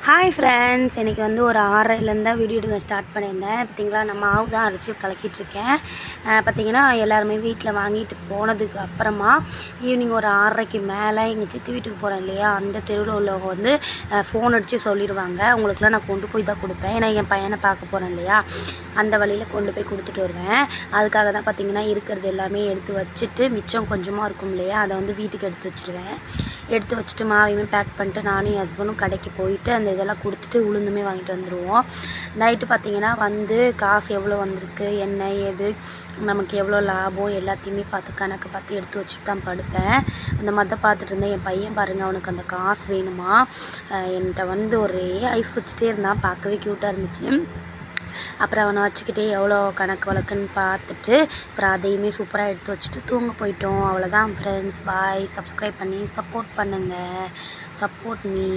Hi friends, இன்றைக்கி வந்து ஒரு 6:30லேருந்து தான் வீடியோ எடுக்க ஸ்டார்ட் பண்ணியிருந்தேன். பார்த்திங்களா, நான் மாவு தான் அரைச்சி கலக்கிட்டுருக்கேன். பார்த்திங்கன்னா எல்லாருமே வீட்டில் வாங்கிட்டு போனதுக்கு அப்புறமா ஈவினிங் ஒரு 6:30க்கு மேலே எங்கள் சித்தி வீட்டுக்கு போகிறேன் இல்லையா, அந்த தெருவில் உள்ளவங்க வந்து ஃபோன் அடித்து சொல்லிடுவாங்க. அவங்களுக்குலாம் நான் கொண்டு போய் தான் கொடுப்பேன். ஏன்னா என் பையனை பார்க்க போகிறேன் இல்லையா, அந்த வழியில் கொண்டு போய் கொடுத்துட்டு வருவேன். அதுக்காக தான் பார்த்திங்கன்னா இருக்கிறது எல்லாமே எடுத்து வச்சுட்டு மிச்சம் கொஞ்சமாக இருக்கும் இல்லையா, அதை வந்து வீட்டுக்கு எடுத்து வச்சுருவேன். எடுத்து வச்சுட்டு மாவையுமே பேக் பண்ணிட்டு நானும் என் ஹஸ்பண்டும் கடைக்கு போயிட்டு அந்த இதெல்லாம் கொடுத்துட்டு உளுந்துமே வாங்கிட்டு வந்துடுவோம். நைட்டு பார்த்திங்கன்னா வந்து காசு எவ்வளோ வந்திருக்கு, என்ன ஏது, நமக்கு எவ்வளோ லாபம் எல்லாத்தையுமே பார்த்து கணக்கு பார்த்து எடுத்து வச்சுட்டு தான் படுப்பேன். அந்த மாதிரி தான் பார்த்துட்டு இருந்தேன். என் பையன் பாருங்கள், அவனுக்கு அந்த காசு வேணுமா, என்கிட்ட வந்து ஒரே ஐஸ் வச்சுட்டே இருந்தான். பார்க்கவே க்யூட்டாக இருந்துச்சு. அப்புறம் அவனை வச்சுக்கிட்டே எவ்வளோ கணக்கு வழக்குன்னு பார்த்துட்டு அப்புறம் அதையுமே சூப்பராக எடுத்து வச்சுட்டு தூங்க போயிட்டோம். அவ்வளோதான் ஃப்ரெண்ட்ஸ், பாய். சப்ஸ்கிரைப் பண்ணி சப்போர்ட் பண்ணுங்கள். Support me.